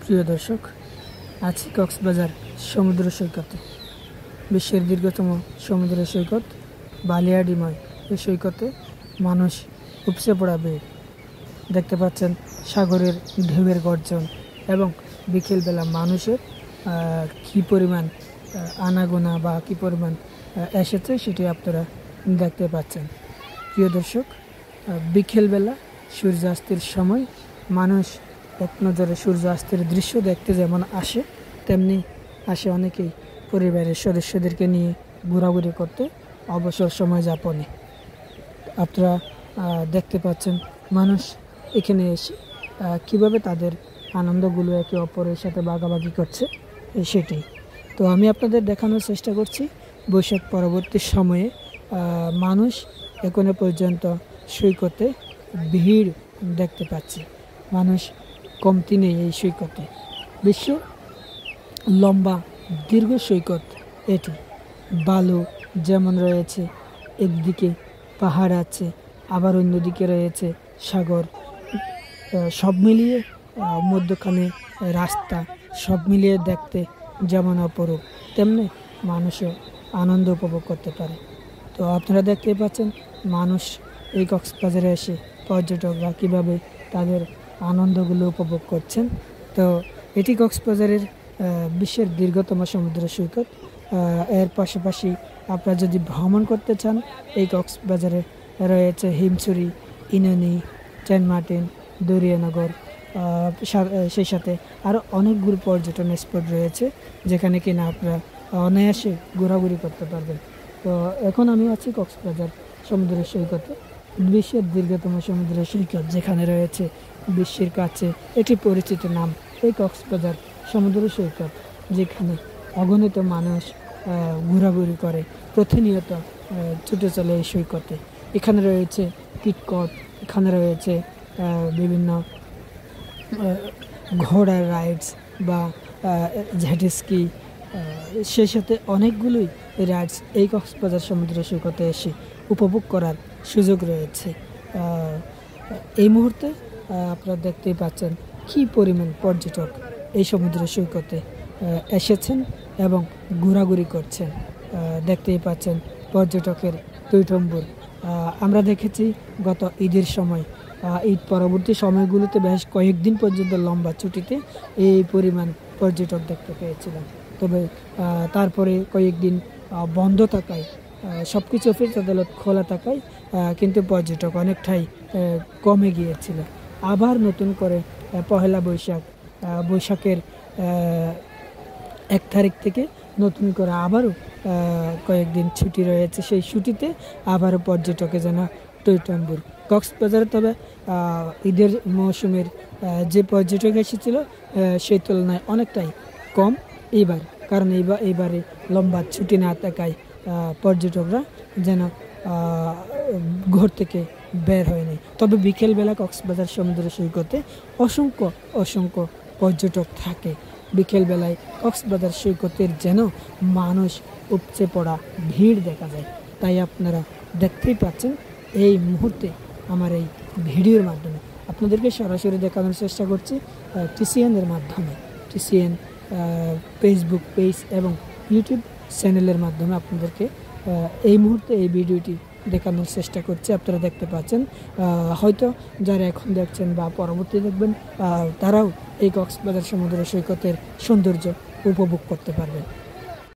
প্রিয় দর্শক, আছি কক্সবাজার সমুদ্র সৈকতে। বিশ্বের দীর্ঘতম সমুদ্র সৈকত বালিয়াডিময় এই সৈকতে মানুষ উপচে পড়া ভিড়। দেখতে পাচ্ছেন সাগরের ঢেউয়ের গর্জন এবং বিকেলবেলা মানুষের কী পরিমাণ আনাগোনা বা কী পরিমাণ এসেছে সেটি আপনারা দেখতে পাচ্ছেন। প্রিয় দর্শক, বিকেলবেলা সূর্যাস্তের সময় মানুষ এক নজরে সূর্যাস্তের দৃশ্য দেখতে যেমন আসে, তেমনি আসে অনেকেই পরিবারের সদস্যদেরকে নিয়ে ঘোরাঘুরি করতে, অবসর সময় যাপনে। আপনারা দেখতে পাচ্ছেন মানুষ এখানে এসে কীভাবে তাদের আনন্দগুলো একে অপরের সাথে ভাগাভাগি করছে সেটি। তো আমি আপনাদের দেখানোর চেষ্টা করছি বৈশাখ পরবর্তী সময়ে মানুষ এখনো পর্যন্ত সৈকতে ভিড় দেখতে পাচ্ছি। মানুষ কমতি নেই এই সৈকতে। বিশ্বের লম্বা দীর্ঘ সৈকত এটি। বালু যেমন রয়েছে, একদিকে পাহাড় আছে, আবার অন্যদিকে রয়েছে সাগর। সব মিলিয়ে মধ্যখানে রাস্তা, সব মিলিয়ে দেখতে যেমন অপরূপ, তেমনি মানুষও আনন্দ উপভোগ করতে পারে। তো আপনারা দেখতে পাচ্ছেন মানুষ এই কক্সবাজারে এসে পর্যটকরা কীভাবে তাদের আনন্দগুলো উপভোগ করছেন। তো এটি কক্সবাজারের বিশ্বের দীর্ঘতম সমুদ্র সৈকত। এর পাশাপাশি আপনারা যদি ভ্রমণ করতে চান, এই কক্সবাজারে রয়েছে হিমছড়ি, ইনানি, সেন্ট মার্টিন, দরিয়ানগর, সেই সাথে আরও অনেকগুলো পর্যটন স্পট রয়েছে যেখানে কিনা আপনারা অনায়াসে ঘোরাঘুরি করতে পারবেন। তো এখন আমি আছি কক্সবাজার সমুদ্র সৈকতে, বিশ্বের দীর্ঘতম সমুদ্র সৈকত, যেখানে রয়েছে বিশ্বের কাছে একটি পরিচিত নাম এই কক্সবাজার সমুদ্র সৈকত, যেখানে অগণিত মানুষ ঘোরাঘুরি করে, প্রতিনিয়ত ছুটে চলে এই সৈকতে। এখানে রয়েছে কিটকট, এখানে রয়েছে বিভিন্ন ঘোড়ার রাইডস বা জেটস্কি, সেই সাথে অনেকগুলোই রাইডস এই কক্সবাজার সমুদ্র সৈকতে এসে উপভোগ করার সুযোগ রয়েছে। এই মুহূর্তে আপনারা দেখতেই পাচ্ছেন কী পরিমাণ পর্যটক এই সমুদ্র সৈকতে এসেছেন এবং ঘোরাঘুরি করছেন। দেখতেই পাচ্ছেন পর্যটকের টইটম্বুর। আমরা দেখেছি গত ঈদের সময়, ঈদ পরবর্তী সময়গুলোতে বেশ কয়েকদিন পর্যন্ত লম্বা ছুটিতে এই পরিমাণ পর্যটক দেখতে পেয়েছিলাম। তবে তারপরে কয়েকদিন বন্ধ থাকায়, সব কিছু অফিস আদালত খোলা থাকায় কিন্তু পর্যটক অনেকটাই কমে গিয়েছিল। আবার নতুন করে পহেলা বৈশাখের 1 তারিখ থেকে নতুন করে আবারও কয়েকদিন ছুটি রয়েছে। সেই ছুটিতে আবারও পর্যটকে যেন টইটম্বুর কক্সবাজারে। তবে ঈদের মৌসুমের যে পর্যটক এসেছিল সেই তুলনায় অনেকটাই কম এইবার, কারণ এইবারে লম্বা ছুটি না থাকায় পর্যটকরা যেন ঘর থেকে বের হয়নি। তবে বিকেলবেলা কক্সবাজার সমুদ্র সৈকতে অসংখ্য পর্যটক থাকে। বিকেলবেলায় কক্সবাজার সৈকতের যেন মানুষ উপচে পড়া ভিড় দেখা যায়। তাই আপনারা দেখতেই পাচ্ছেন এই মুহূর্তে আমার এই ভিডিওর মাধ্যমে আপনাদেরকে সরাসরি দেখানোর চেষ্টা করছি টিসিএনের মাধ্যমে। টিসিএন ফেসবুক পেজ এবং ইউটিউব চ্যানেলের মাধ্যমে আপনাদেরকে এই মুহূর্তে এই ভিডিওটি দেখানোর চেষ্টা করছি। আপনারা দেখতে পাচ্ছেন, হয়তো যারা এখন দেখছেন বা পরবর্তী দেখবেন তারাও এই কক্সবাজার সমুদ্র সৈকতের সৌন্দর্য উপভোগ করতে পারবেন।